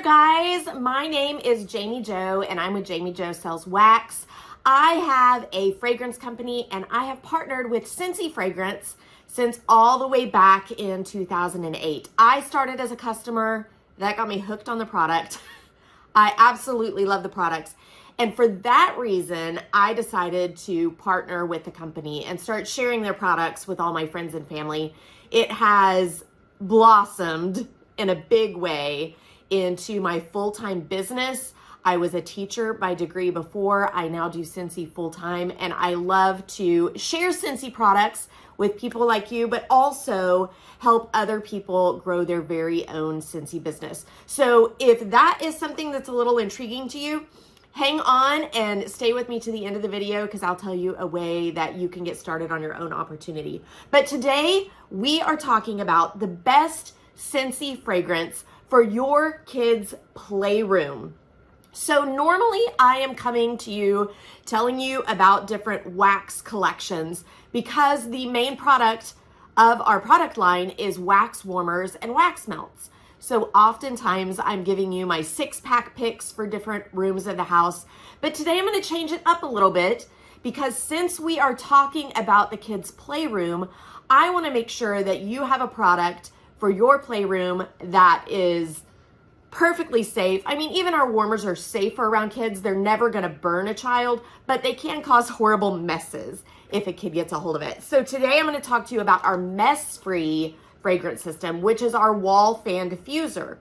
guys, my name is Jami Jo and I'm with Jami Jo Sells Wax. I have a fragrance company and I have partnered with Scentsy fragrance since all the way back in 2008. I started as a customer, that got me hooked on the product. I absolutely love the products. And for that reason, I decided to partner with the company and start sharing their products with all my friends and family. It has blossomed in a big way into my full-time business. I was a teacher by degree before. I now do Scentsy full-time, and I love to share Scentsy products with people like you, but also help other people grow their very own Scentsy business. So if that is something that's a little intriguing to you, hang on and stay with me to the end of the video because I'll tell you a way that you can get started on your own opportunity. But today we are talking about the best Scentsy fragrance for your kids' playroom. So normally I am coming to you telling you about different wax collections because the main product of our product line is wax warmers and wax melts. So oftentimes I'm giving you my 6-pack picks for different rooms of the house, but today I'm going to change it up a little bit because since we are talking about the kids' playroom, I want to make sure that you have a product for your playroom that is perfectly safe. I mean, even our warmers are safer around kids. They're never going to burn a child, but they can cause horrible messes if a kid gets a hold of it. So today I'm going to talk to you about our mess-free fragrance system, which is our wall fan diffuser.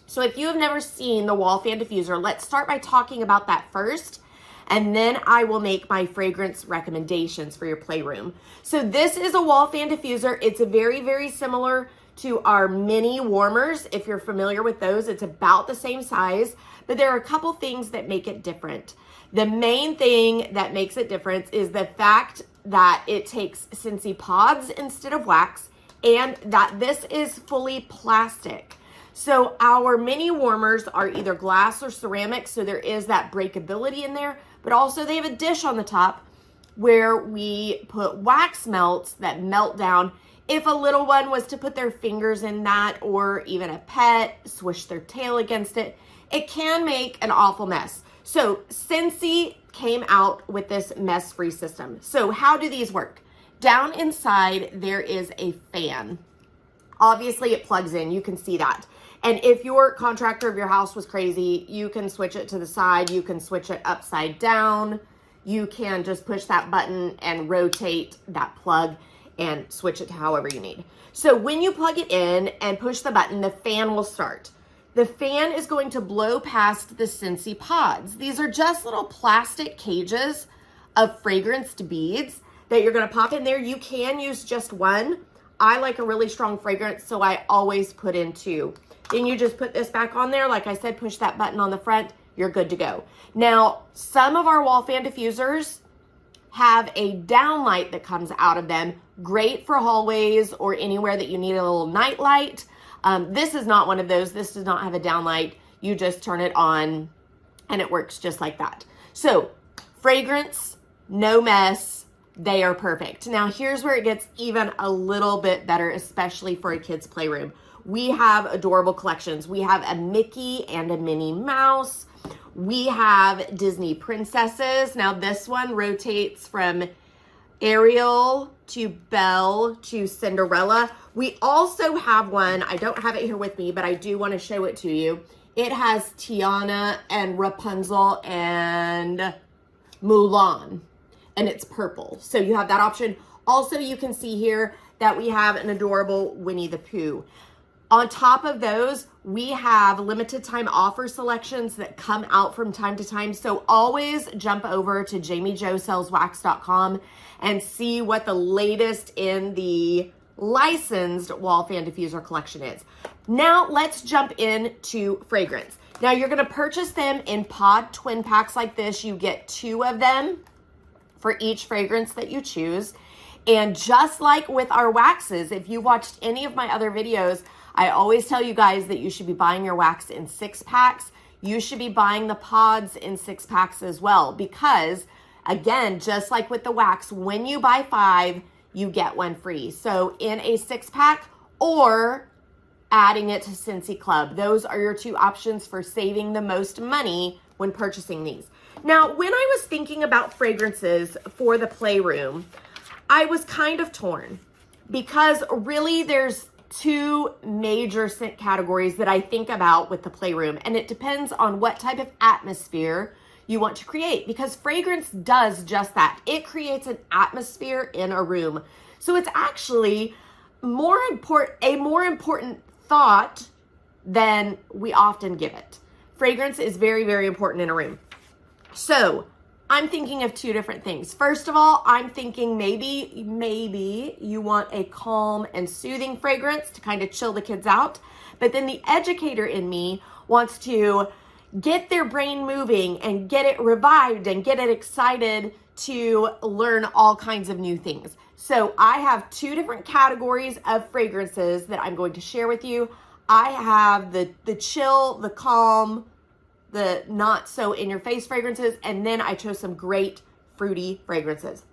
So if you have never seen the wall fan diffuser, let's start by talking about that first, and then I will make my fragrance recommendations for your playroom. So this is a wall fan diffuser. It's a very, very similar to our mini warmers. If you're familiar with those, it's about the same size, but there are a couple things that make it different. The main thing that makes it different is the fact that it takes Scentsy pods instead of wax, and that this is fully plastic. So our mini warmers are either glass or ceramic, so there is that breakability in there, but also they have a dish on the top where we put wax melts that melt down. If a little one was to put their fingers in that, or even a pet, swish their tail against it, it can make an awful mess. So Scentsy came out with this mess-free system. So how do these work? Down inside, there is a fan. Obviously, it plugs in. You can see that. And if your contractor of your house was crazy, you can switch it to the side. You can switch it upside down. You can just push that button and rotate that plug and switch it to however you need. So when you plug it in and push the button, the fan will start. The fan is going to blow past the Scentsy pods. These are just little plastic cages of fragranced beads that you're gonna pop in there. You can use just one. I like a really strong fragrance, so I always put in 2. Then you just put this back on there. Like I said, push that button on the front, you're good to go. Now, some of our wall fan diffusers have a downlight that comes out of them. Great for hallways or anywhere that you need a little night light. This is not one of those. This does not have a downlight. You just turn it on and it works just like that. So fragrance, no mess, they are perfect. Now here's where it gets even a little bit better, especially for a kid's playroom. We have adorable collections. We have a Mickey and a Minnie Mouse. We have Disney princesses. Now this one rotates from Ariel to Belle to Cinderella. We also have one, I don't have it here with me, but I do want to show it to you. It has Tiana and Rapunzel and Mulan, and it's purple. So you have that option. Also, you can see here that we have an adorable Winnie the Pooh. On top of those, we have limited time offer selections that come out from time to time. So always jump over to JamiJoSellsWax.com and see what the latest in the licensed wall fan diffuser collection is. Now let's jump into fragrance. Now you're gonna purchase them in pod twin packs like this. You get 2 of them for each fragrance that you choose. And just like with our waxes, if you watched any of my other videos, I always tell you guys that you should be buying your wax in 6-packs. You should be buying the pods in 6-packs as well, because again, just like with the wax, when you buy 5, you get 1 free. So in a 6-pack, or adding it to Scentsy Club. Those are your two options for saving the most money when purchasing these. Now, when I was thinking about fragrances for the Playroom, I was kind of torn because really there's two major scent categories that I think about with the Playroom, and it depends on what type of atmosphere you want to create, because fragrance does just that. It creates an atmosphere in a room. So it's actually a more important thought than we often give it. Fragrance is very, very important in a room. So I'm thinking of two different things. First of all, I'm thinking maybe you want a calm and soothing fragrance to kind of chill the kids out. But then the educator in me wants to get their brain moving and get it revived and get it excited to learn all kinds of new things. So I have two different categories of fragrances that I'm going to share with you. I have the chill, the calm, the not so in your face fragrances, and then I chose some great fruity fragrances.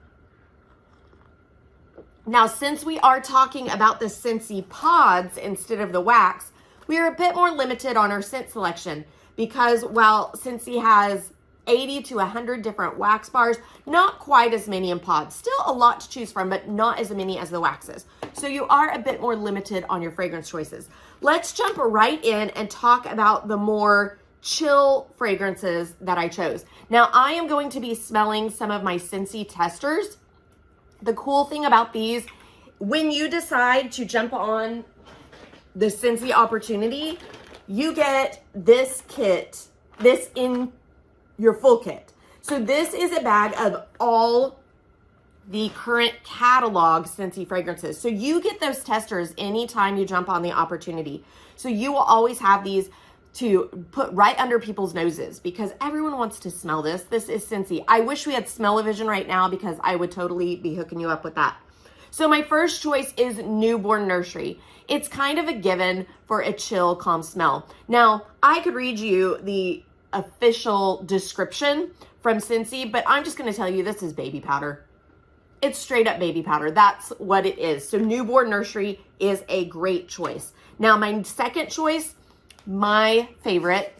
Now, since we are talking about the Scentsy pods instead of the wax, we are a bit more limited on our scent selection, because while Scentsy has 80 to 100 different wax bars, not quite as many in pods. Still a lot to choose from, but not as many as the waxes. So you are a bit more limited on your fragrance choices. Let's jump right in and talk about the more chill fragrances that I chose. Now, I am going to be smelling some of my Scentsy testers. The cool thing about these, when you decide to jump on the Scentsy opportunity, you get this kit, this in your full kit. So this is a bag of all the current catalog Scentsy fragrances. So you get those testers anytime you jump on the opportunity. So you will always have these to put right under people's noses, because everyone wants to smell this. This is Scentsy. I wish we had smell-o-vision right now, because I would totally be hooking you up with that. So my first choice is Newborn Nursery. It's kind of a given for a chill, calm smell. Now, I could read you the official description from Scentsy, but I'm just going to tell you this is baby powder. It's straight up baby powder. That's what it is. So Newborn Nursery is a great choice. Now, my second choice, my favorite,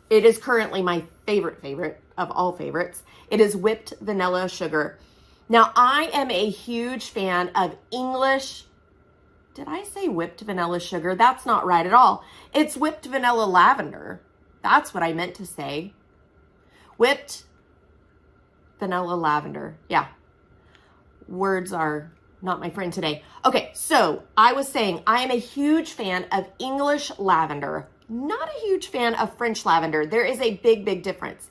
it is currently my favorite of all favorites. It is Whipped Vanilla Sugar. Now, I am a huge fan of English. Did I say Whipped Vanilla Sugar? That's not right at all. It's Whipped Vanilla Lavender. That's what I meant to say. Whipped Vanilla Lavender. Yeah. Words are not my friend today. Okay, so I was saying I am a huge fan of English lavender, not a huge fan of French lavender. There is a big, big difference.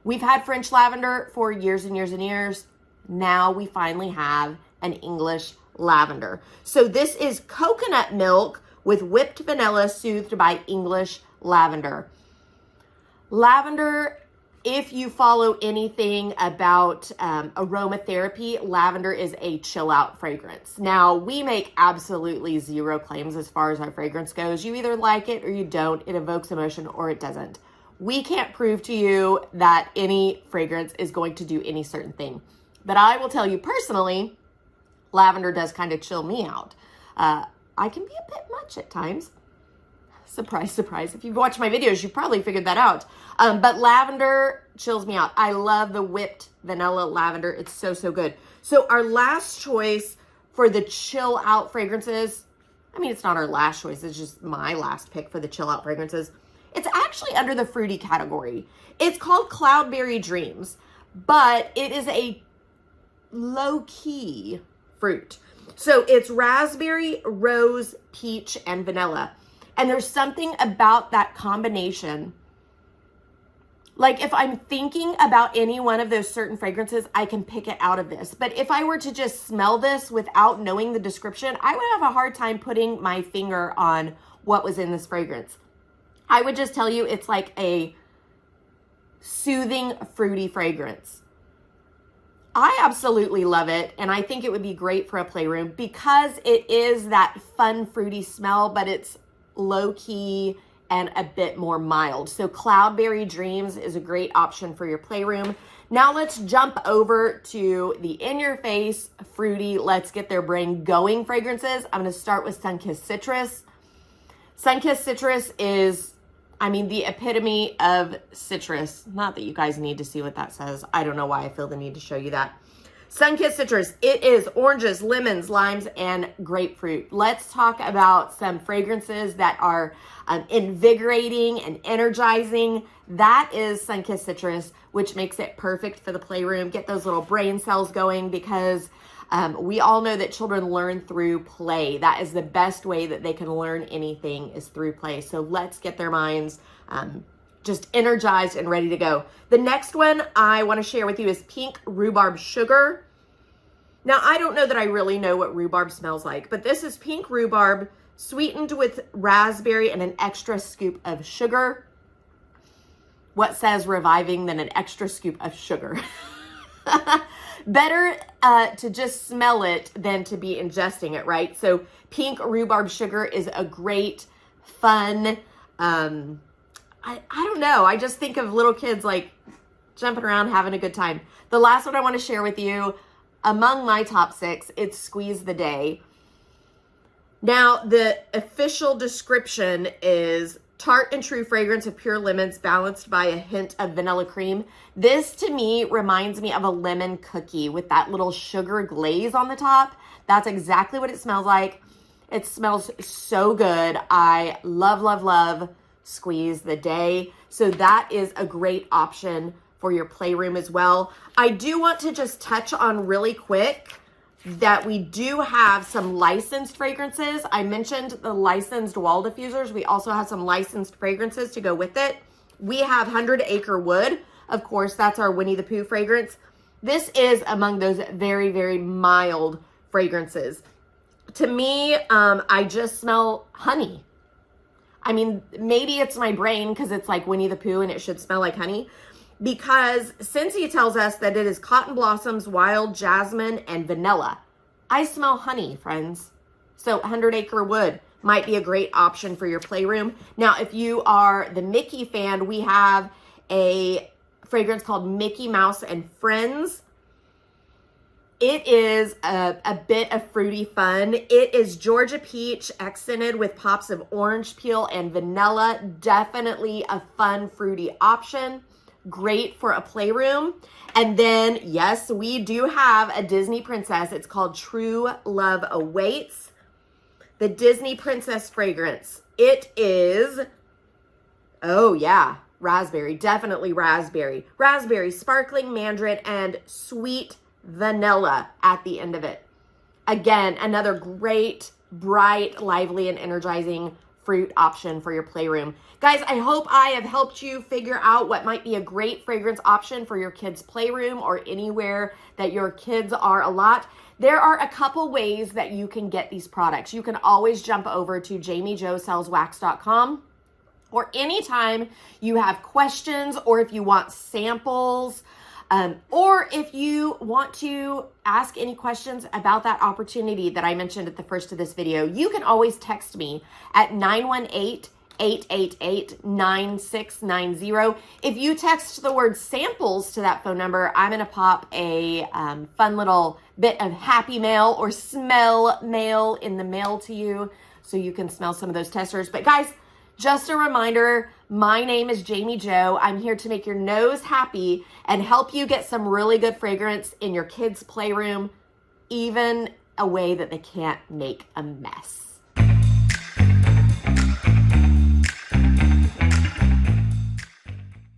We've had French lavender for years and years and years. Now we finally have an English lavender. So this is coconut milk with whipped vanilla soothed by English lavender. Lavender, if you follow anything about aromatherapy, lavender is a chill out fragrance. Now, we make absolutely zero claims as far as our fragrance goes. You either like it or you don't. It evokes emotion or it doesn't. We can't prove to you that any fragrance is going to do any certain thing. But I will tell you personally, lavender does kind of chill me out. I can be a bit much at times. Surprise, surprise. If you've watched my videos, you've probably figured that out. But lavender chills me out. I love the whipped vanilla lavender. It's so, so good. So our last choice for the chill out fragrances, I mean, it's not our last choice. It's just my last pick for the chill out fragrances. It's actually under the fruity category. It's called Cloudberry Dreams, but it is a low-key fruit. So it's raspberry, rose, peach, and vanilla. And there's something about that combination. Like if I'm thinking about any one of those certain fragrances, I can pick it out of this. But if I were to just smell this without knowing the description, I would have a hard time putting my finger on what was in this fragrance. I would just tell you it's like a soothing, fruity fragrance. I absolutely love it, and I think it would be great for a playroom because it is that fun, fruity smell, but it's low-key and a bit more mild. So Cloudberry Dreams is a great option for your playroom. Now let's jump over to the in-your-face, fruity, let's get their brain going fragrances. I'm going to start with Sunkissed Citrus. Sunkissed citrus is, I mean, the epitome of citrus. Not that you guys need to see what that says. I don't know why I feel the need to show you that. Sunkissed citrus, it is oranges, lemons, limes, and grapefruit. Let's talk about some fragrances that are invigorating and energizing. That is Sunkissed citrus, which makes it perfect for the playroom. Get those little brain cells going, because we all know that children learn through play. That is the best way that they can learn anything, is through play. So let's get their minds just energized and ready to go. The next one I want to share with you is Pink Rhubarb Sugar. Now, I don't know that I really know what rhubarb smells like, but this is pink rhubarb sweetened with raspberry and an extra scoop of sugar. What says reviving than an extra scoop of sugar? Better to just smell it than to be ingesting it, right? So pink rhubarb sugar is a great, fun, I don't know. I just think of little kids like jumping around, having a good time. The last one I want to share with you, among my top 6, it's Squeeze the Day. Now, the official description is tart and true fragrance of pure lemons balanced by a hint of vanilla cream. This, to me, reminds me of a lemon cookie with that little sugar glaze on the top. That's exactly what it smells like. It smells so good. I love, love, love Squeeze the Day. So that is a great option for your playroom as well. I do want to just touch on really quick that we do have some licensed fragrances. I mentioned the licensed wall diffusers. We also have some licensed fragrances to go with it. We have 100 Acre Wood. Of course, that's our Winnie the Pooh fragrance. This is among those very, very mild fragrances. To me, I just smell honey. I mean, maybe it's my brain because it's like Winnie the Pooh and it should smell like honey, because Scentsy tells us that it is cotton blossoms, wild jasmine, and vanilla. I smell honey, friends. So 100 Acre Wood might be a great option for your playroom. Now, if you are the Mickey fan, we have a fragrance called Mickey Mouse and Friends. It is a bit of fruity fun. It is Georgia peach accented with pops of orange peel and vanilla. Definitely a fun, fruity option. Great for a playroom. And then, yes, we do have a Disney princess. It's called True Love Awaits. The Disney Princess fragrance. It is, oh yeah, raspberry. Definitely raspberry. Raspberry, sparkling mandarin, and sweet vanilla at the end of it. Again, another great, bright, lively, and energizing fruit option for your playroom. Guys, I hope I have helped you figure out what might be a great fragrance option for your kids' playroom or anywhere that your kids are a lot. There are a couple ways that you can get these products. You can always jump over to JamiJoSellsWax.com, or anytime you have questions, or if you want samples, or if you want to ask any questions about that opportunity that I mentioned at the first of this video, you can always text me at 918-888-9690. If you text the word samples to that phone number, I'm going to pop a fun little bit of happy mail or smell mail in the mail to you so you can smell some of those testers. But guys, just a reminder, my name is Jami Jo. I'm here to make your nose happy and help you get some really good fragrance in your kids' playroom, even a way that they can't make a mess.